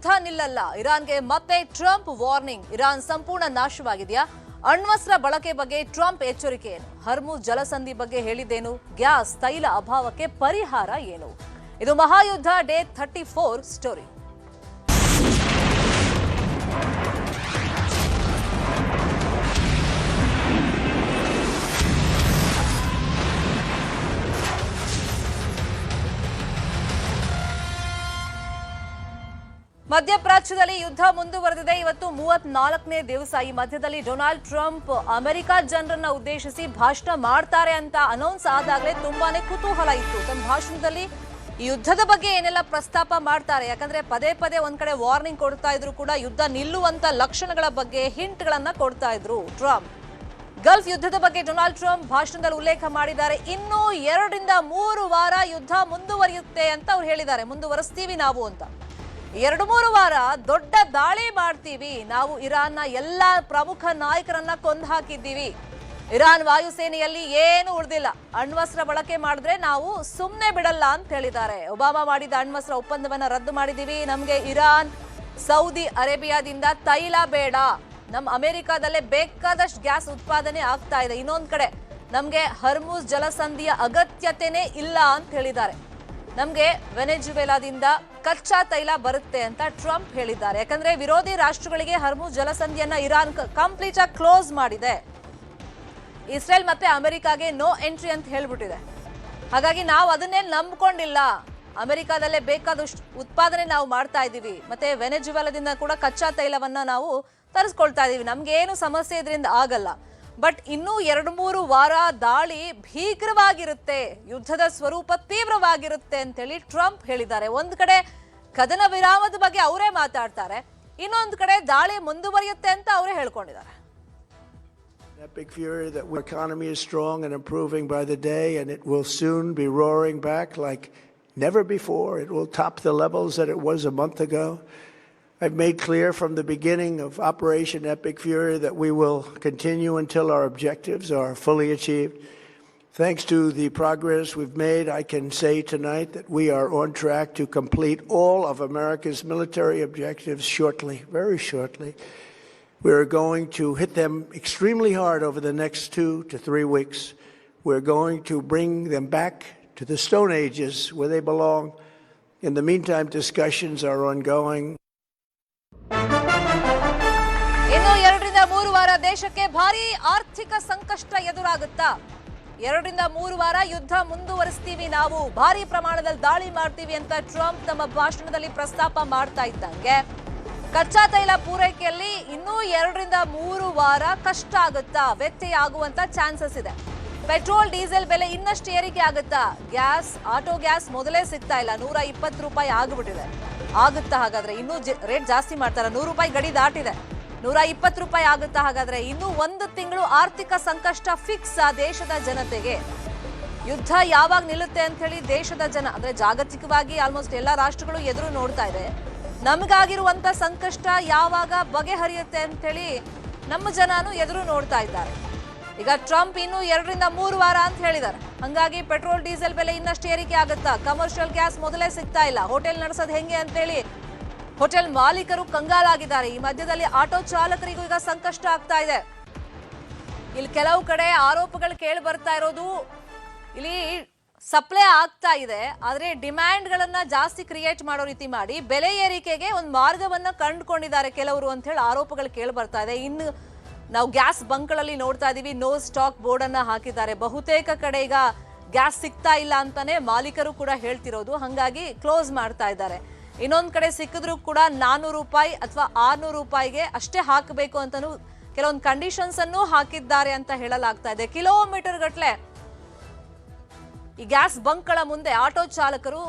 ಯುದ್ಧ ನಿಲ್ಲಲ್ಲ, ಇರಾನ್ಗೆ ಮತ್ತೆ ಟ್ರಂಪ್ ವಾರ್ನಿಂಗ್. ಇರಾನ್ ಸಂಪೂರ್ಣ ನಾಶವಾಗಿದೆಯಾ? ಅಣ್ವಸ್ತ್ರ ಬಳಕೆ ಬಗ್ಗೆ ಟ್ರಂಪ್ ಎಚ್ಚರಿಕೆ ಏನು? ಹರ್ಮುಜ್ ಜಲಸಂಧಿ ಬಗ್ಗೆ ಹೇಳಿದ್ದೇನು? ಗ್ಯಾಸ್ ತೈಲ ಅಭಾವಕ್ಕೆ ಪರಿಹಾರ ಏನು? ಇದು ಮಹಾಯುದ್ಧ ಡೇ 34 ಸ್ಟೋರಿ. ಮಧ್ಯಪ್ರಾಚ್ಯದಲ್ಲಿ ಯುದ್ಧ ಮುಂದುವರೆದಿದೆ. ಇವತ್ತು 34ನೇ ದಿವಸ. ಈ ಮಧ್ಯದಲ್ಲಿ ಡೊನಾಲ್ಡ್ ಟ್ರಂಪ್ ಅಮೆರಿಕ ಜನರನ್ನ ಉದ್ದೇಶಿಸಿ ಭಾಷಣ ಮಾಡ್ತಾರೆ ಅಂತ ಅನೌನ್ಸ್ ಆದಾಗಲೇ ತುಂಬಾನೇ ಕುತೂಹಲ ಇತ್ತು. ತಮ್ಮ ಭಾಷಣದಲ್ಲಿ ಈ ಯುದ್ಧದ ಬಗ್ಗೆ ಏನೆಲ್ಲ ಪ್ರಸ್ತಾಪ ಮಾಡ್ತಾರೆ, ಯಾಕಂದ್ರೆ ಪದೇ ಪದೇ ಒಂದ್ ಕಡೆ ವಾರ್ನಿಂಗ್ ಕೊಡ್ತಾ ಇದ್ರು ಕೂಡ ಯುದ್ಧ ನಿಲ್ಲುವಂತ ಲಕ್ಷಣಗಳ ಬಗ್ಗೆ ಹಿಂಟ್ಗಳನ್ನ ಕೊಡ್ತಾ ಇದ್ರು ಟ್ರಂಪ್. ಗಲ್ಫ್ ಯುದ್ಧದ ಬಗ್ಗೆ ಡೊನಾಲ್ಡ್ ಟ್ರಂಪ್ ಭಾಷಣದಲ್ಲಿ ಉಲ್ಲೇಖ ಮಾಡಿದ್ದಾರೆ. ಇನ್ನೂ 2 ರಿಂದ 3 ವಾರ ಯುದ್ಧ ಮುಂದುವರಿಯುತ್ತೆ ಅಂತ ಅವ್ರು ಹೇಳಿದ್ದಾರೆ. ಮುಂದುವರಿಸ್ತೀವಿ ನಾವು ಅಂತ. 2-3 ವಾರ ದೊಡ್ಡ ದಾಳಿ ಮಾಡ್ತೀವಿ ನಾವು. ಇರಾನ್ನ ಎಲ್ಲಾ ಪ್ರಮುಖ ನಾಯಕರನ್ನ ಕೊಂದು ಹಾಕಿದ್ದೀವಿ. ಇರಾನ್ ವಾಯುಸೇನೆಯಲ್ಲಿ ಏನು ಉಳಿದಿಲ್ಲ. ಅಣ್ವಸ್ತ್ರ ಬಳಕೆ ಮಾಡಿದ್ರೆ ನಾವು ಸುಮ್ಮನೆ ಬಿಡಲ್ಲ ಅಂತ ಹೇಳಿದ್ದಾರೆ. ಒಬಾಮಾ ಮಾಡಿದ ಅಣ್ವಸ್ತ್ರ ಒಪ್ಪಂದವನ್ನ ರದ್ದು ಮಾಡಿದೀವಿ. ನಮ್ಗೆ ಇರಾನ್, ಸೌದಿ ಅರೇಬಿಯಾದಿಂದ ತೈಲ ಬೇಡ. ನಮ್ಮ ಅಮೆರಿಕಾದಲ್ಲೇ ಬೇಕಾದಷ್ಟು ಗ್ಯಾಸ್ ಉತ್ಪಾದನೆ ಆಗ್ತಾ ಇದೆ. ಇನ್ನೊಂದ್ ಕಡೆ ನಮ್ಗೆ ಹರ್ಮುಜ್ ಜಲಸಂಧಿಯ ಅಗತ್ಯತೆನೇ ಇಲ್ಲ ಅಂತ ಹೇಳಿದ್ದಾರೆ. ನಮ್ಗೆ ವೆನೆಜುವೆಲಾದಿಂದ ಕಚ್ಚಾ ತೈಲ ಬರುತ್ತೆ ಅಂತ ಟ್ರಂಪ್ ಹೇಳಿದ್ದಾರೆ. ಯಾಕಂದ್ರೆ ವಿರೋಧಿ ರಾಷ್ಟ್ರಗಳಿಗೆ ಹರ್ಮುಜ್ ಜಲಸಂಧಿಯನ್ನ ಇರಾನ್ ಕಂಪ್ಲೀಟ್ ಆಗಿ ಕ್ಲೋಸ್ ಮಾಡಿದೆ. ಇಸ್ರೇಲ್ ಮತ್ತೆ ಅಮೆರಿಕಾಗೆ ನೋ ಎಂಟ್ರಿ ಅಂತ ಹೇಳ್ಬಿಟ್ಟಿದೆ. ಹಾಗಾಗಿ ನಾವು ಅದನ್ನೇ ನಂಬ್ಕೊಂಡಿಲ್ಲ. ಅಮೆರಿಕಾದಲ್ಲೇ ಬೇಕಾದಷ್ಟು ಉತ್ಪಾದನೆ ನಾವು ಮಾಡ್ತಾ ಇದ್ದೀವಿ. ಮತ್ತೆ ವೆನೆಜುವೆಲಾದಿಂದ ಕೂಡ ಕಚ್ಚಾ ತೈಲವನ್ನ ನಾವು ತರಿಸ್ಕೊಳ್ತಾ ಇದೀವಿ. ನಮ್ಗೆ ಏನು ಸಮಸ್ಯೆ ಇದರಿಂದ ಆಗಲ್ಲ. ಬಟ್ ಇನ್ನೂ 2-3 ವಾರ ದಾಳಿ ಭೀಕರವಾಗಿರುತ್ತೆ, ಯುದ್ಧದ ಸ್ವರೂಪ ತೀವ್ರವಾಗಿರುತ್ತೆ ಅಂತೇಳಿ ಟ್ರಂಪ್ ಹೇಳಿದ್ದಾರೆ. ಒಂದ್ ಕಡೆ ಕದನ ವಿರಾಮದ ಬಗ್ಗೆ ಅವರೇ ಮಾತಾಡ್ತಾರೆ, ಇನ್ನೊಂದು ಕಡೆ ದಾಳಿ ಮುಂದುವರಿಯುತ್ತೆ ಅಂತ ಅವರೇ ಹೇಳ್ಕೊಂಡಿದ್ದಾರೆ. Epic fury that our economy is strong and improving by the day, and it will soon be roaring back like never before. It will top the levels that it was a month ago. I've made clear from the beginning of Operation Epic Fury that we will continue until our objectives are fully achieved. Thanks to the progress we've made, I can say tonight that we are on track to complete all of America's military objectives shortly, very shortly. We are going to hit them extremely hard over the next 2 to 3 weeks. We're going to bring them back to the Stone Ages where they belong. In the meantime, discussions are ongoing. ಇನ್ನು 2 ರಿಂದ 3 ವಾರ ದೇಶಕ್ಕೆ ಭಾರಿ ಆರ್ಥಿಕ ಸಂಕಷ್ಟ ಎದುರಾಗುತ್ತಾ? 2 ರಿಂದ 3 ವಾರ ಯುದ್ಧ ಮುಂದುವರಿಸ್ತೀವಿ ನಾವು, ಭಾರಿ ಪ್ರಮಾಣದಲ್ಲಿ ದಾಳಿ ಮಾಡ್ತೀವಿ ಅಂತ ಟ್ರಂಪ್ ತಮ್ಮ ಭಾಷಣದಲ್ಲಿ ಪ್ರಸ್ತಾಪ ಮಾಡ್ತಾ ಇದ್ದಂಗೆ ಕಚ್ಚಾ ತೈಲ ಪೂರೈಕೆಯಲ್ಲಿ ಇನ್ನೂ 2 ರಿಂದ 3 ವಾರ ಕಷ್ಟ ಆಗುತ್ತಾ, ವ್ಯತ್ಯಯ ಆಗುವಂತ ಚಾನ್ಸಸ್ ಇದೆ. ಪೆಟ್ರೋಲ್ ಡೀಸೆಲ್ ಬೆಲೆ ಇನ್ನಷ್ಟು ಏರಿಕೆ ಆಗುತ್ತಾ? ಗ್ಯಾಸ್, ಆಟೋ ಗ್ಯಾಸ್ ಮೊದಲೇ ಸಿಗ್ತಾ ಇಲ್ಲ, 120 ರೂಪಾಯಿ ಆಗಿಬಿಟ್ಟಿದೆ. ಆಗುತ್ತಾ? ಹಾಗಾದ್ರೆ ಇನ್ನೂ ರೇಟ್ ಜಾಸ್ತಿ ಮಾಡ್ತಾರೆ. 100 ರೂಪಾಯಿ ಗಡಿ ದಾಟಿದೆ, 120 ರೂಪಾಯಿ ಆಗುತ್ತಾ? ಹಾಗಾದ್ರೆ ಇನ್ನೂ 1 ತಿಂಗಳು ಆರ್ಥಿಕ ಸಂಕಷ್ಟ ಫಿಕ್ಸ್ ಆ ದೇಶದ ಜನತೆಗೆ. ಯುದ್ಧ ಯಾವಾಗ ನಿಲ್ಲುತ್ತೆ ಅಂತ ಹೇಳಿ ದೇಶದ ಜನ, ಅಂದ್ರೆ ಜಾಗತಿಕವಾಗಿ ಆಲ್ಮೋಸ್ಟ್ ಎಲ್ಲಾ ರಾಷ್ಟ್ರಗಳು ಎದುರು ನೋಡ್ತಾ ಇದೆ. ನಮಗಾಗಿರುವಂತ ಸಂಕಷ್ಟ ಯಾವಾಗ ಬಗೆಹರಿಯುತ್ತೆ ಅಂತ ಹೇಳಿ ನಮ್ಮ ಜನನು ಎದುರು ನೋಡ್ತಾ ಇದ್ದಾರೆ. ಈಗ ಟ್ರಂಪ್ ಇನ್ನು 2 ರಿಂದ 3 ವಾರ ಅಂತ ಹೇಳಿದ್ದಾರೆ. ಹಂಗಾಗಿ ಪೆಟ್ರೋಲ್ ಡೀಸೆಲ್ ಬೆಲೆ ಇನ್ನಷ್ಟು ಏರಿಕೆ ಆಗುತ್ತಾ? ಕಮರ್ಷಿಯಲ್ ಗ್ಯಾಸ್ ಮೊದಲೇ ಸಿಗ್ತಾ ಇಲ್ಲ. ಹೋಟೆಲ್ ನಡೆಸೋದು ಹೆಂಗೆ ಅಂತೇಳಿ ಹೋಟೆಲ್ ಮಾಲೀಕರು ಕಂಗಾಲಾಗಿದ್ದಾರೆ. ಈ ಮಧ್ಯದಲ್ಲಿ ಆಟೋ ಚಾಲಕರಿಗೂ ಈಗ ಸಂಕಷ್ಟ ಆಗ್ತಾ ಇದೆ. ಇಲ್ಲಿ ಕೆಲವು ಕಡೆ ಆರೋಪಗಳು ಕೇಳಿ ಬರ್ತಾ ಇರೋದು, ಇಲ್ಲಿ ಸಪ್ಲೈ ಆಗ್ತಾ ಇದೆ, ಆದ್ರೆ ಡಿಮ್ಯಾಂಡ್ ಗಳನ್ನ ಜಾಸ್ತಿ ಕ್ರಿಯೇಟ್ ಮಾಡೋ ರೀತಿ ಮಾಡಿ ಬೆಲೆ ಏರಿಕೆಗೆ ಒಂದು ಮಾರ್ಗವನ್ನ ಕಂಡುಕೊಂಡಿದ್ದಾರೆ ಕೆಲವರು ಅಂತ ಹೇಳಿ ಆರೋಪಗಳು ಕೇಳಿ ಬರ್ತಾ ಇದೆ. ಇನ್ನು ನಾವು ಗ್ಯಾಸ್ ಬಂಕ್ಗಳಲ್ಲಿ ನೋಡ್ತಾ ಇದೀವಿ, ನೋ ಸ್ಟಾಕ್ ಬೋರ್ಡ್ ಅನ್ನ ಹಾಕಿದ್ದಾರೆ. ಬಹುತೇಕ ಕಡೆ ಈಗ ಗ್ಯಾಸ್ ಸಿಗ್ತಾ ಇಲ್ಲ ಅಂತಾನೆ ಮಾಲೀಕರು ಕೂಡ ಹೇಳ್ತಿರೋದು. ಹಂಗಾಗಿ ಕ್ಲೋಸ್ ಮಾಡ್ತಾ ಇದ್ದಾರೆ. ಇನ್ನೊಂದ್ ಕಡೆ ಸಿಕ್ಕಿದ್ರು ಕೂಡ 400 ರೂಪಾಯಿ ಅಥವಾ 600 ರೂಪಾಯಿಗೆ ಅಷ್ಟೇ ಹಾಕಬೇಕು ಅಂತಾನು ಕೆಲವೊಂದು ಕಂಡೀಷನ್ಸ್ ಅನ್ನು ಹಾಕಿದ್ದಾರೆ ಅಂತ ಹೇಳಲಾಗ್ತಾ ಇದೆ. ಕಿಲೋಮೀಟರ್ ಗಟ್ಲೆ ಈ ಗ್ಯಾಸ್ ಬಂಕ್ಗಳ ಮುಂದೆ ಆಟೋ ಚಾಲಕರು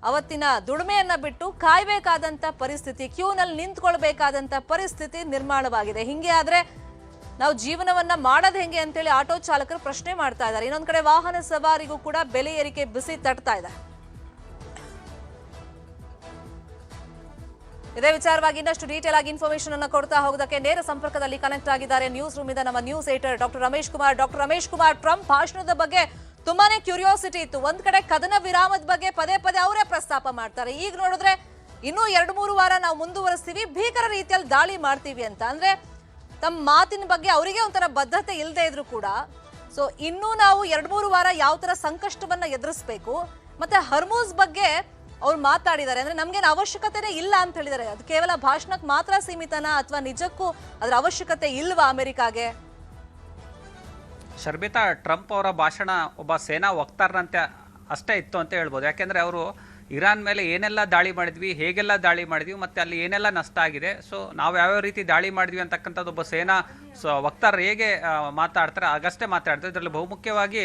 ಅವತ್ತಿನ ದುಡಿಮೆಯನ್ನ ಬಿಟ್ಟು ಕಾಯ್ಬೇಕಾದಂತ ಪರಿಸ್ಥಿತಿ, ಕ್ಯೂನಲ್ಲಿ ನಿಂತ್ಕೊಳ್ಬೇಕಾದಂತ ಪರಿಸ್ಥಿತಿ ನಿರ್ಮಾಣವಾಗಿದೆ. ಹಿಂಗೆ ಆದ್ರೆ ನಾವು ಜೀವನವನ್ನ ಮಾಡೋದು ಹೆಂಗೆ ಅಂತೇಳಿ ಆಟೋ ಚಾಲಕರು ಪ್ರಶ್ನೆ ಮಾಡ್ತಾ ಇದ್ದಾರೆ. ಇನ್ನೊಂದ್ ಕಡೆ ವಾಹನ ಸವಾರಿಗೂ ಕೂಡ ಬೆಲೆ ಏರಿಕೆ ಬಿಸಿ ತಟ್ತಾ ಇದೆ. ಇದೇ ವಿಚಾರವಾಗಿ ಇನ್ನಷ್ಟು ಡೀಟೇಲ್ ಆಗಿ ಇನ್ಫಾರ್ಮೇಶನ್ ಅನ್ನು ಕೊಡ್ತಾ ಹೋಗೋದಕ್ಕೆ ನೇರ ಸಂಪರ್ಕದಲ್ಲಿ ಕನೆಕ್ಟ್ ಆಗಿದ್ದಾರೆ ನ್ಯೂಸ್ ರೂಮ್ ಇಂದ ನಮ್ಮ news editor doctor Ramesh Kumar. Doctor Ramesh Kumar, Trump ಭಾಷಣದ ಬಗ್ಗೆ ತುಂಬಾನೇ ಕ್ಯೂರಿಯಾಸಿಟಿ ಇತ್ತು. ಒಂದ್ ಕಡೆ ಕದನ ವಿರಾಮದ ಬಗ್ಗೆ ಪದೇ ಪದೇ ಅವರೇ ಪ್ರಸ್ತಾಪ ಮಾಡ್ತಾರೆ. ಈಗ ನೋಡಿದ್ರೆ ಇನ್ನೂ 2-3 ವಾರ ನಾವು ಮುಂದುವರಿಸ್ತೀವಿ, ಭೀಕರ ರೀತಿಯಲ್ಲಿ ದಾಳಿ ಮಾಡ್ತೀವಿ ಅಂತ. ಅಂದ್ರೆ ತಮ್ಮ ಮಾತಿನ ಬಗ್ಗೆ ಅವರಿಗೆ ಒಂಥರ ಬದ್ಧತೆ ಇಲ್ಲದೆ ಇದ್ರು ಕೂಡ ಸೊ ಇನ್ನೂ ನಾವು 2-3 ವಾರ ಯಾವ ತರ ಸಂಕಷ್ಟವನ್ನ ಎದುರಿಸಬೇಕು. ಮತ್ತೆ ಹರ್ಮೂಸ್ ಬಗ್ಗೆ ಅವ್ರು ಮಾತಾಡಿದ್ದಾರೆ. ಅಂದ್ರೆ ನಮ್ಗೇನು ಅವಶ್ಯಕತೆನೇ ಇಲ್ಲ ಅಂತ ಹೇಳಿದ್ದಾರೆ. ಅದು ಕೇವಲ ಭಾಷಣಕ್ಕೆ ಮಾತ್ರ ಸೀಮಿತನಾ ಅಥವಾ ನಿಜಕ್ಕೂ ಅದರ ಅವಶ್ಯಕತೆ ಇಲ್ವಾ ಅಮೆರಿಕಾಗೆ? ಶರ್ಮಿತಾ, ಟ್ರಂಪ್ ಅವರ ಭಾಷಣ ಒಬ್ಬ ಸೇನಾ ವಕ್ತಾರರಂತೆ ಅಷ್ಟೇ ಇತ್ತು ಅಂತ ಹೇಳ್ಬೋದು. ಯಾಕೆಂದರೆ ಅವರು ಇರಾನ್ ಮೇಲೆ ಏನೆಲ್ಲ ದಾಳಿ ಮಾಡಿದ್ವಿ, ಹೇಗೆಲ್ಲ ದಾಳಿ ಮಾಡಿದ್ವಿ, ಮತ್ತು ಅಲ್ಲಿ ಏನೆಲ್ಲ ನಷ್ಟ ಆಗಿದೆ, ಸೊ ನಾವು ಯಾವ್ಯಾವ ರೀತಿ ದಾಳಿ ಮಾಡಿದ್ವಿ ಅಂತಕ್ಕಂಥದ್ದು ಒಬ್ಬ ಸೇನಾ ವಕ್ತಾರರು ಹೇಗೆ ಮಾತಾಡ್ತಾರೆ ಆಗಷ್ಟೇ ಮಾತಾಡ್ತಾರೆ. ಇದರಲ್ಲಿ ಬಹುಮುಖ್ಯವಾಗಿ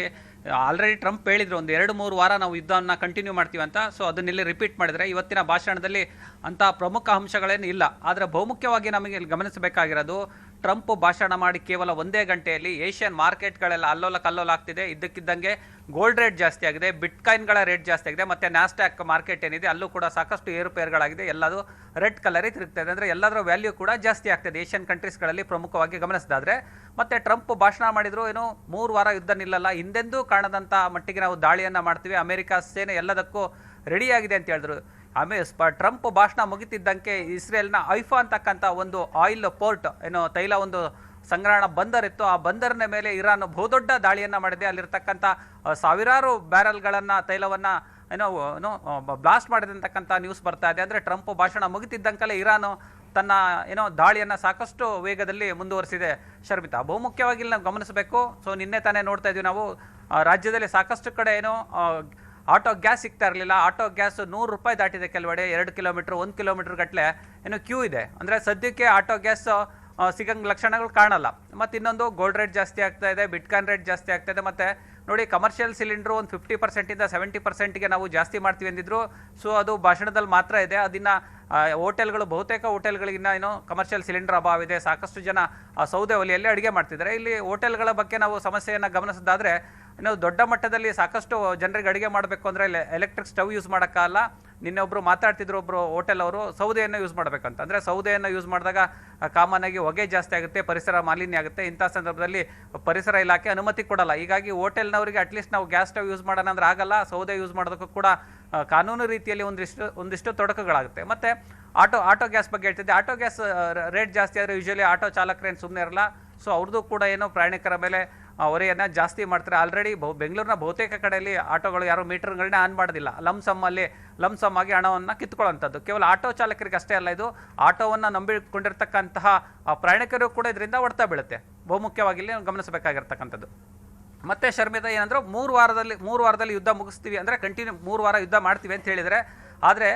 ಆಲ್ರೆಡಿ ಟ್ರಂಪ್ ಹೇಳಿದ್ರು ಒಂದು 2-3 ವಾರ ನಾವು ಯುದ್ಧವನ್ನು ಕಂಟಿನ್ಯೂ ಮಾಡ್ತೀವಿ ಅಂತ. ಸೊ ಅದನ್ನೆಲ್ಲಿ ರಿಪೀಟ್ ಮಾಡಿದರೆ ಇವತ್ತಿನ ಭಾಷಣದಲ್ಲಿ ಅಂಥ ಪ್ರಮುಖ ಅಂಶಗಳೇನು ಇಲ್ಲ. ಆದರೆ ಬಹುಮುಖ್ಯವಾಗಿ ನಮಗೆ ಇಲ್ಲಿ ಗಮನಿಸಬೇಕಾಗಿರೋದು, ಟ್ರಂಪ್ ಭಾಷಣ ಮಾಡಿ ಕೇವಲ 1 ಗಂಟೆಯಲ್ಲಿ ಏಷ್ಯನ್ ಮಾರ್ಕೆಟ್ಗಳೆಲ್ಲ ಅಲ್ಲೋಲ ಕಲ್ಲೋಲ ಆಗ್ತಿದೆ. ಇದ್ದಕ್ಕಿದ್ದಂಗೆ ಗೋಲ್ಡ್ ರೇಟ್ ಜಾಸ್ತಿ ಆಗಿದೆ, ಬಿಟ್ಕಾಯಿನ್ಗಳ ರೇಟ್ ಜಾಸ್ತಿ ಆಗಿದೆ, ಮತ್ತು ನ್ಯಾಸ್ಡ್ಯಾಕ್ ಮಾರ್ಕೆಟ್ ಏನಿದೆ ಅಲ್ಲೂ ಕೂಡ ಸಾಕಷ್ಟು ಏರುಪೇರುಗಳಾಗಿದೆ. ಎಲ್ಲದು ರೆಡ್ ಕಲರೇ ತಿರುಗ್ತಾ ಇದೆ. ಅಂದರೆ ಎಲ್ಲದರ ವ್ಯಾಲ್ಯೂ ಕೂಡ ಜಾಸ್ತಿ ಆಗ್ತದೆ ಏಷ್ಯನ್ ಕಂಟ್ರೀಸ್ಗಳಲ್ಲಿ ಪ್ರಮುಖವಾಗಿ ಗಮನಿಸಿದಾದ್ರೆ. ಮತ್ತು ಟ್ರಂಪ್ ಭಾಷಣ ಮಾಡಿದ್ರು ಏನು 3 ವಾರ ಯುದ್ಧ ನಿಲ್ಲಲ್ಲ, ಹಿಂದೆಂದೂ ಕಾಣದಂಥ ಮಟ್ಟಿಗೆ ನಾವು ದಾಳಿಯನ್ನು ಮಾಡ್ತೀವಿ, ಅಮೆರಿಕ ಸೇನೆ ಎಲ್ಲದಕ್ಕೂ ರೆಡಿಯಾಗಿದೆ ಅಂತ ಹೇಳಿದ್ರು. ಟ್ರಂಪ್ ಭಾಷಣ ಮುಗಿತಿದ್ದಂಗೆ ಇಸ್ರೇಲ್ನ ಐಫಾ ಅಂತಕ್ಕಂಥ ಒಂದು ಆಯಿಲ್ ಪೋರ್ಟ್ ಏನೋ ತೈಲ ಒಂದು ಸಂಗ್ರಹಣ ಬಂದರ್ ಇತ್ತು, ಆ ಬಂದರಿನ ಮೇಲೆ ಇರಾನ್ ಬಹುದೊಡ್ಡ ದಾಳಿಯನ್ನು ಮಾಡಿದೆ. ಅಲ್ಲಿರ್ತಕ್ಕಂಥ ಸಾವಿರಾರು ಬ್ಯಾರಲ್ಗಳನ್ನು ತೈಲವನ್ನು ಏನೋ ಬ್ಲಾಸ್ಟ್ ಮಾಡಿದಂತಕ್ಕಂಥ ನ್ಯೂಸ್ ಬರ್ತಾ ಇದೆ. ಅಂದರೆ ಟ್ರಂಪ್ ಭಾಷಣ ಮುಗಿತಿದ್ದಂಕಲೇ ಇರಾನು ತನ್ನ ದಾಳಿಯನ್ನು ಸಾಕಷ್ಟು ವೇಗದಲ್ಲಿ ಮುಂದುವರಿಸಿದೆ. ಶರ್ಮಿತಾ, ಬಹುಮುಖ್ಯವಾಗಿ ಇಲ್ಲಿ ನಾವು ಗಮನಿಸಬೇಕು. ಸೊ ನಿನ್ನೆ ತಾನೇ ನೋಡ್ತಾ ಇದ್ವಿ ನಾವು ರಾಜ್ಯದಲ್ಲಿ ಸಾಕಷ್ಟು ಕಡೆ ಆಟೋ ಗ್ಯಾಸ್ ಸಿಗ್ತಾ ಇರಲಿಲ್ಲ. ಆಟೋ ಗ್ಯಾಸ್ 100 ರೂಪಾಯಿ ದಾಟಿದೆ ಕೆಲವೆಡೆ. 2 ಕಿಲೋಮೀಟರ್ 1 ಕಿಲೋಮೀಟರ್ ಗಟ್ಟಲೆ ಕ್ಯೂ ಇದೆ. ಅಂದರೆ ಸದ್ಯಕ್ಕೆ ಆಟೋ ಗ್ಯಾಸ್ ಸಿಗಂಗೆ ಲಕ್ಷಣಗಳು ಕಾಣಲ್ಲ. ಮತ್ತು ಇನ್ನೊಂದು ಗೋಲ್ಡ್ ರೇಟ್ ಜಾಸ್ತಿ ಆಗ್ತಾ ಇದೆ, ಬಿಟ್ಕಾಯಿನ್ ರೇಟ್ ಜಾಸ್ತಿ ಆಗ್ತಾ ಇದೆ. ಮತ್ತು ನೋಡಿ, ಕಮರ್ಷಿಯಲ್ ಸಿಲಿಂಡ್ರು ಒಂದು 50%ಇಂದ 70%ಗೆ ನಾವು ಜಾಸ್ತಿ ಮಾಡ್ತೀವಿ ಅಂದಿದ್ರು. ಸೊ ಅದು ಭಾಷಣದಲ್ಲಿ ಮಾತ್ರ ಇದೆ. ಅದನ್ನು ಹೋಟೆಲ್ಗಳು, ಬಹುತೇಕ ಹೋಟೆಲ್ಗಳಿಗಿನ್ನ ಕಮರ್ಷಿಯಲ್ ಸಿಲಿಂಡರ್ ಅಭಾವ ಇದೆ. ಸಾಕಷ್ಟು ಜನ ಸೌದೆ ಒಲೆಯಲ್ಲಿ ಅಡುಗೆ ಮಾಡ್ತಿದ್ದಾರೆ. ಇಲ್ಲಿ ಹೋಟೆಲ್ಗಳ ಬಗ್ಗೆ ನಾವು ಸಮಸ್ಯೆಯನ್ನು ಗಮನಿಸೋದಾದರೆ, ದೊಡ್ಡ ಮಟ್ಟದಲ್ಲಿ ಸಾಕಷ್ಟು ಜನರಿಗೆ ಅಡುಗೆ ಮಾಡಬೇಕು ಅಂದರೆ ಎಲೆಕ್ಟ್ರಿಕ್ ಸ್ಟವ್ ಯೂಸ್ ಮಾಡೋಕ್ಕಲ್ಲ. ನಿನ್ನೆ ಒಬ್ಬರು ಮಾತಾಡ್ತಿದ್ರು, ಒಬ್ಬರು ಹೋಟೆಲ್ ಅವರು, ಸೌದೆಯನ್ನು ಯೂಸ್ ಮಾಡಬೇಕಂತ. ಅಂದರೆ ಸೌದೆಯನ್ನು ಯೂಸ್ ಮಾಡಿದಾಗ ಕಾಮನ್ ಆಗಿ ಹೊಗೆ ಜಾಸ್ತಿ ಆಗುತ್ತೆ, ಪರಿಸರ ಮಾಲಿನ್ಯ ಆಗುತ್ತೆ. ಇಂಥ ಸಂದರ್ಭದಲ್ಲಿ ಪರಿಸರ ಇಲಾಖೆ ಅನುಮತಿ ಕೊಡಲ್ಲ. ಹೀಗಾಗಿ ಹೋಟೆಲ್ನವರಿಗೆ ಅಟ್ಲೀಸ್ಟ್ ನಾವು ಗ್ಯಾಸ್ ಸ್ಟವ್ ಯೂಸ್ ಮಾಡೋಣ ಅಂದ್ರೆ ಆಗಲ್ಲ. ಸೌದೆ ಯೂಸ್ ಮಾಡೋದಕ್ಕೂ ಕೂಡ ಕಾನೂನು ರೀತಿಯಲ್ಲಿ ಒಂದಿಷ್ಟು ತೊಡಕುಗಳಾಗುತ್ತೆ. ಮತ್ತು ಆಟೋ ಗ್ಯಾಸ್ ಬಗ್ಗೆ ಹೇಳ್ತಿದ್ದೆ. ಆಟೋ ಗ್ಯಾಸ್ ರೇಟ್ ಜಾಸ್ತಿ ಆದರೆ ಯೂಶಲಿ ಆಟೋ ಚಾಲಕರೇನು ಸುಮ್ಮನೆ ಇರಲ್ಲ. ಸೊ ಅವ್ರದ್ದು ಕೂಡ ಪ್ರಯಾಣಿಕರ ಮೇಲೆ ಹೊರೆಯನ್ನು ಜಾಸ್ತಿ ಮಾಡ್ತಾರೆ. ಆಲ್ರೆಡಿ ಬೆಂಗಳೂರಿನ ಬಹುತೇಕ ಕಡೆಯಲ್ಲಿ ಆಟೋಗಳು ಯಾರು ಮೀಟರ್ಗಳನ್ನೇ ಆನ್ ಮಾಡೋದಿಲ್ಲ. ಲಂಸಮ್ ಆಗಿ ಹಣವನ್ನು ಕಿತ್ಕೊಳ್ಳೋಂಥದ್ದು. ಕೇವಲ ಆಟೋ ಚಾಲಕರಿಗೆ ಅಷ್ಟೇ ಅಲ್ಲ, ಇದು ಆಟೋವನ್ನು ನಂಬಿಕೊಂಡಿರ್ತಕ್ಕಂತಹ ಪ್ರಯಾಣಿಕರು ಕೂಡ ಇದರಿಂದ ಹೊಡ್ತಾ ಬೀಳುತ್ತೆ. ಬಹುಮುಖ್ಯವಾಗಿ ಇಲ್ಲಿ ಗಮನಿಸಬೇಕಾಗಿರ್ತಕ್ಕಂಥದ್ದು. ಮತ್ತೆ ಶರ್ಮಿತಾ, ಏನಂದ್ರೆ 3 ವಾರದಲ್ಲಿ ಯುದ್ಧ ಮುಗಿಸ್ತೀವಿ ಅಂದರೆ ಕಂಟಿನ್ಯೂ 3 ವಾರ ಯುದ್ಧ ಮಾಡ್ತೀವಿ ಅಂತ ಹೇಳಿದರೆ, ಆದರೆ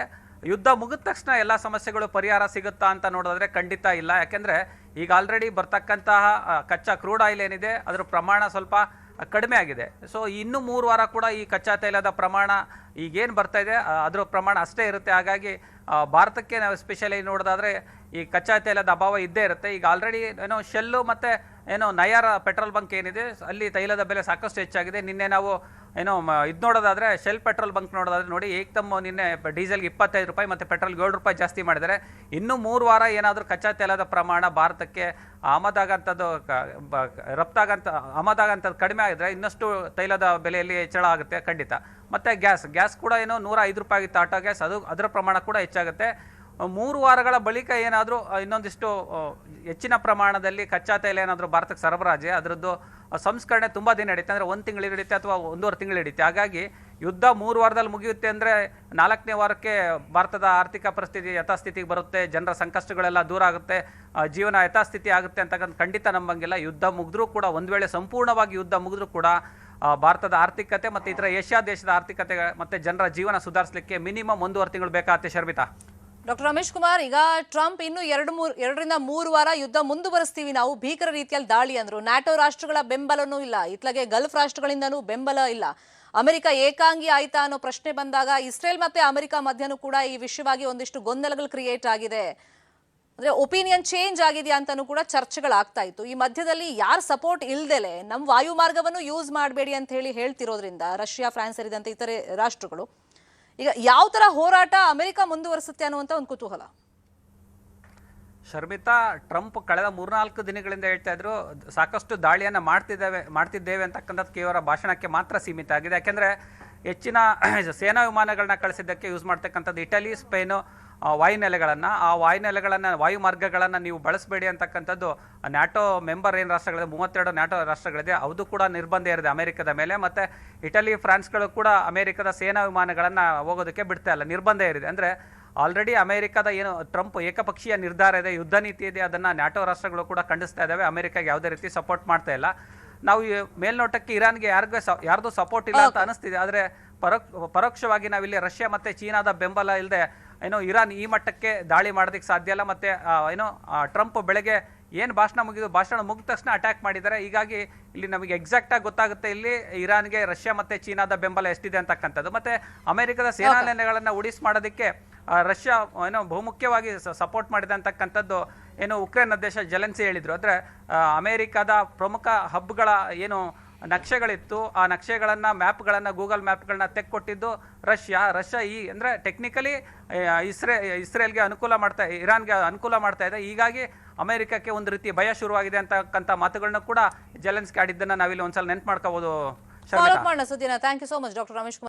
ಯುದ್ಧ ಮುಗಿದ ತಕ್ಷಣ ಎಲ್ಲ ಸಮಸ್ಯೆಗಳು ಪರಿಹಾರ ಸಿಗುತ್ತಾ ಅಂತ ನೋಡಿದ್ರೆ ಖಂಡಿತ ಇಲ್ಲ. ಯಾಕೆಂದರೆ ಈಗ ಆಲ್ರೆಡಿ ಬರ್ತಕ್ಕಂತಹ ಕಚ್ಚಾ ಕ್ರೂಡ್ ಆಯಿಲ್ ಏನಿದೆ ಅದರ ಪ್ರಮಾಣ ಸ್ವಲ್ಪ ಕಡಿಮೆ ಆಗಿದೆ. ಸೊ ಇನ್ನೂ 3 ವಾರ ಕೂಡ ಈ ಕಚ್ಚಾ ತೈಲದ ಪ್ರಮಾಣ ಈಗೇನು ಬರ್ತಾ ಇದೆ ಅದರ ಪ್ರಮಾಣ ಅಷ್ಟೇ ಇರುತ್ತೆ. ಹಾಗಾಗಿ ಭಾರತಕ್ಕೆ ನಾವು ಸ್ಪೆಷಲಿ ನೋಡೋದಾದರೆ ಈ ಕಚ್ಚಾ ತೈಲದ ಅಭಾವ ಇದ್ದೇ ಇರುತ್ತೆ. ಈಗ ಆಲ್ರೆಡಿ ಶೆಲ್ಲು ಮತ್ತು ನಯಾರ ಪೆಟ್ರೋಲ್ ಬಂಕ್ ಏನಿದೆ ಅಲ್ಲಿ ತೈಲದ ಬೆಲೆ ಸಾಕಷ್ಟು ಹೆಚ್ಚಾಗಿದೆ. ನಿನ್ನೆ ನಾವು ಇದು ನೋಡೋದಾದರೆ ಶೆಲ್ ಪೆಟ್ರೋಲ್ ಬಂಕ್ ನೋಡೋದಾದ್ರೆ ನೋಡಿ, ಏಕ್ದಮ್ ನಿನ್ನೆ ಡೀಸೆಲ್ಗೆ 25 ರೂಪಾಯಿ ಮತ್ತು ಪೆಟ್ರೋಲ್ಗೆ 7 ರೂಪಾಯಿ ಜಾಸ್ತಿ ಮಾಡಿದ್ದಾರೆ. ಇನ್ನೂ 3 ವಾರ ಏನಾದರೂ ಕಚ್ಚಾ ತೈಲದ ಪ್ರಮಾಣ ಭಾರತಕ್ಕೆ ಆಮದಾಗಂಥದ್ದು ಕಡಿಮೆ ಆಗಿದ್ರೆ ಇನ್ನಷ್ಟು ತೈಲದ ಬೆಲೆಯಲ್ಲಿ ಹೆಚ್ಚಳ ಆಗುತ್ತೆ ಖಂಡಿತ. ಮತ್ತು ಗ್ಯಾಸ್ ಕೂಡ 105 ರೂಪಾಯಿ ಆಗಿತ್ತು ಆಟೋ ಗ್ಯಾಸ್, ಅದರ ಪ್ರಮಾಣ ಕೂಡ ಹೆಚ್ಚಾಗುತ್ತೆ. 3 ವಾರಗಳ ಬಳಿಕ ಏನಾದರೂ ಇನ್ನೊಂದಿಷ್ಟು ಹೆಚ್ಚಿನ ಪ್ರಮಾಣದಲ್ಲಿ ಕಚ್ಚಾ ತೈಲ ಏನಾದರೂ ಭಾರತಕ್ಕೆ ಸರಬರಾಜೆ, ಅದರದ್ದು ಸಂಸ್ಕರಣೆ ತುಂಬ ದಿನ ಹಿಡಿಯುತ್ತೆ. ಅಂದರೆ 1 ತಿಂಗಳು ಹಿಡಿಯುತ್ತೆ ಅಥವಾ 1.5 ತಿಂಗಳು ಹಿಡಿಯುತ್ತೆ. ಹಾಗಾಗಿ ಯುದ್ಧ 3 ವಾರದಲ್ಲಿ ಮುಗಿಯುತ್ತೆ ಅಂದರೆ 4ನೇ ವಾರಕ್ಕೆ ಭಾರತದ ಆರ್ಥಿಕ ಪರಿಸ್ಥಿತಿ ಯಥಾಸ್ಥಿತಿಗೆ ಬರುತ್ತೆ, ಜನರ ಸಂಕಷ್ಟಗಳೆಲ್ಲ ದೂರ ಆಗುತ್ತೆ, ಜೀವನ ಯಥಾಸ್ಥಿತಿ ಆಗುತ್ತೆ ಅಂತಕ್ಕಂಥ ಖಂಡಿತ ನಂಬಂಗಿಲ್ಲ. ಯುದ್ಧ ಮುಗಿದ್ರೂ ಕೂಡ, ಒಂದು ವೇಳೆ ಸಂಪೂರ್ಣವಾಗಿ ಯುದ್ಧ ಮುಗಿದ್ರೂ ಕೂಡ ಭಾರತದ ಆರ್ಥಿಕತೆ ಮತ್ತು ಇತರ ಏಷ್ಯಾ ದೇಶದ ಆರ್ಥಿಕತೆ ಮತ್ತು ಜನರ ಜೀವನ ಸುಧಾರಿಸಲಿಕ್ಕೆ ಮಿನಿಮಮ್ 1.5 ತಿಂಗಳು ಬೇಕಾಗುತ್ತೆ. ಶರ್ಮಿತಾ. ಡಾಕ್ಟರ್ ರಮೇಶ್ ಕುಮಾರ್, ಈಗ ಟ್ರಂಪ್ ಇನ್ನು 2ರಿಂದ 3 ವಾರ ಯುದ್ಧ ಮುಂದುವರಿಸ್ತೀವಿ ನಾವು, ಭೀಕರ ರೀತಿಯಲ್ಲಿ ದಾಳಿ ಅಂದ್ರು. ನ್ಯಾಟೋ ರಾಷ್ಟ್ರಗಳ ಬೆಂಬಲನೂ ಇಲ್ಲ, ಇತ್ಲಾಗೆ ಗಲ್ಫ್ ರಾಷ್ಟ್ರಗಳಿಂದನೂ ಬೆಂಬಲ ಇಲ್ಲ. ಅಮೆರಿಕ ಏಕಾಂಗಿ ಆಯ್ತಾ ಅನ್ನೋ ಪ್ರಶ್ನೆ ಬಂದಾಗ ಇಸ್ರೇಲ್ ಮತ್ತೆ ಅಮೆರಿಕ ಮಧ್ಯನೂ ಕೂಡ ಈ ವಿಷಯವಾಗಿ ಒಂದಿಷ್ಟು ಗೊಂದಲಗಳು ಕ್ರಿಯೇಟ್ ಆಗಿದೆ. ಅಂದ್ರೆ ಒಪಿನಿಯನ್ ಚೇಂಜ್ ಆಗಿದೆಯಾ ಅಂತಾನೂ ಕೂಡ ಚರ್ಚೆಗಳಾಗ್ತಾ ಇತ್ತು. ಈ ಮಧ್ಯದಲ್ಲಿ ಯಾರು ಸಪೋರ್ಟ್ ಇಲ್ದಲೆ ನಮ್ಮ ವಾಯು ಮಾರ್ಗವನ್ನು ಯೂಸ್ ಮಾಡಬೇಡಿ ಅಂತ ಹೇಳ್ತಿರೋದ್ರಿಂದ ರಷ್ಯಾ, ಫ್ರಾನ್ಸ್ ಸೇರಿದಂತೆ ಇತರೆ ರಾಷ್ಟ್ರಗಳು ಈಗ ಯಾವ ತರ ಹೋರಾಟ ಅಮೆರಿಕ ಮುಂದುವರಿಸುತ್ತೆ ಅನ್ನುವಂತ ಒಂದು ಕುತೂಹಲ. ಶರ್ಮಿತಾ, ಟ್ರಂಪ್ ಕಳೆದ 3-4 ದಿನಗಳಿಂದ ಹೇಳ್ತಾ ಇದ್ರು ಸಾಕಷ್ಟು ದಾಳಿಯನ್ನು ಮಾಡ್ತಿದ್ದೇವೆ ಅಂತಕ್ಕಂಥದ್ದು ಕೇವಲ ಭಾಷಣಕ್ಕೆ ಮಾತ್ರ ಸೀಮಿತ ಆಗಿದೆ. ಯಾಕೆಂದರೆ ಹೆಚ್ಚಿನ ಸೇನಾ ವಿಮಾನಗಳನ್ನ ಕಳಿಸಿದ್ದಕ್ಕೆ ಯೂಸ್ ಮಾಡ್ತಕ್ಕಂಥದ್ದು ಇಟಲಿ, ಸ್ಪೇನು, ವಾಯುನೆಲೆಗಳನ್ನು, ಆ ವಾಯುನೆಲೆಗಳನ್ನು, ವಾಯು ಮಾರ್ಗಗಳನ್ನು ನೀವು ಬಳಸಬೇಡಿ ಅಂತಕ್ಕಂಥದ್ದು ನ್ಯಾಟೋ ಮೆಂಬರ್ ಏನು ರಾಷ್ಟ್ರಗಳಿದೆ, 32 ನ್ಯಾಟೋ ರಾಷ್ಟ್ರಗಳಿದೆ, ಅದು ಕೂಡ ನಿರ್ಬಂಧ ಇರಿದೆ ಅಮೆರಿಕದ ಮೇಲೆ. ಮತ್ತು ಇಟಲಿ, ಫ್ರಾನ್ಸ್ಗಳು ಕೂಡ ಅಮೆರಿಕದ ಸೇನಾ ವಿಮಾನಗಳನ್ನು ಹೋಗೋದಕ್ಕೆ ಬಿಡ್ತಾ ಇಲ್ಲ, ನಿರ್ಬಂಧ ಇರಿದೆ. ಅಂದರೆ ಆಲ್ರೆಡಿ ಅಮೆರಿಕದ ಏನು ಟ್ರಂಪ್ ಏಕಪಕ್ಷೀಯ ನಿರ್ಧಾರ ಇದೆ, ಯುದ್ಧ ನೀತಿ ಇದೆ, ಅದನ್ನು ನ್ಯಾಟೋ ರಾಷ್ಟ್ರಗಳು ಕೂಡ ಖಂಡಿಸ್ತಾ ಇದ್ದಾವೆ. ಅಮೆರಿಕಾಗೆ ಯಾವುದೇ ರೀತಿ ಸಪೋರ್ಟ್ ಮಾಡ್ತಾ ಇಲ್ಲ. ನಾವು ಮೇಲ್ನೋಟಕ್ಕೆ ಇರಾನ್ಗೆ ಯಾರ್ದು ಸಪೋರ್ಟ್ ಇಲ್ಲ ಅಂತ ಅನಿಸ್ತಿದೆ, ಆದರೆ ಪರೋಕ್ಷವಾಗಿ ನಾವಿಲ್ಲಿ ರಷ್ಯಾ ಮತ್ತು ಚೀನಾದ ಬೆಂಬಲ ಇಲ್ಲದೆ ಇರಾನ್ ಈ ಮಟ್ಟಕ್ಕೆ ದಾಳಿ ಮಾಡೋದಕ್ಕೆ ಸಾಧ್ಯ ಇಲ್ಲ. ಮತ್ತು ಟ್ರಂಪ್ ಬೆಳಗ್ಗೆ ಏನು ಭಾಷಣ ಮುಗಿದ ತಕ್ಷಣ ಅಟ್ಯಾಕ್ ಮಾಡಿದ್ದಾರೆ. ಹೀಗಾಗಿ ಇಲ್ಲಿ ನಮಗೆ ಎಕ್ಸಾಕ್ಟಾಗಿ ಗೊತ್ತಾಗುತ್ತೆ ಇಲ್ಲಿ ಇರಾನ್ಗೆ ರಷ್ಯಾ ಮತ್ತು ಚೀನಾದ ಬೆಂಬಲ ಎಷ್ಟಿದೆ ಅಂತಕ್ಕಂಥದ್ದು. ಮತ್ತು ಅಮೆರಿಕದ ಸೇನಾ ನೆಲೆಗಳನ್ನು ಉಳಿಸ್ ಮಾಡೋದಕ್ಕೆ ರಷ್ಯಾ ಬಹುಮುಖ್ಯವಾಗಿ ಸಪೋರ್ಟ್ ಮಾಡಿದೆ ಅಂತಕ್ಕಂಥದ್ದು ಉಕ್ರೇನ್ ಅಧ್ಯಕ್ಷ ಜೆಲೆನ್ಸಿ ಹೇಳಿದರು. ಅಂದರೆ ಅಮೆರಿಕದ ಪ್ರಮುಖ ಹಬ್ಗಳ ನಕ್ಷೆಗಳಿತ್ತು, ಆ ನಕ್ಷೆಗಳನ್ನು, ಮ್ಯಾಪ್ಗಳನ್ನು, ಗೂಗಲ್ ಮ್ಯಾಪ್ಗಳನ್ನ ತೆಕ್ಕೊಟ್ಟಿದ್ದು ರಷ್ಯಾ. ಅಂದರೆ ಟೆಕ್ನಿಕಲಿ ಇಸ್ರೇಲ್ಗೆ ಇರಾನ್ಗೆ ಅನುಕೂಲ ಮಾಡ್ತಾ ಇದೆ. ಹೀಗಾಗಿ ಅಮೆರಿಕಕ್ಕೆ ಒಂದು ರೀತಿ ಭಯ ಶುರುವಾಗಿದೆ ಅಂತಕ್ಕಂಥ ಮಾತುಗಳನ್ನ ಕೂಡ ಜೆಲೆನ್ಸ್ಕಿ ಆಡಿದ್ದನ್ನು ನಾವಿಲ್ಲಿ ಒಂದ್ಸಲ ನೆನ್ಪು ಮಾಡ್ಕೋಬಹುದು. ಸುದ್ದಿನ thank you so much doctor Ramesh Kumar.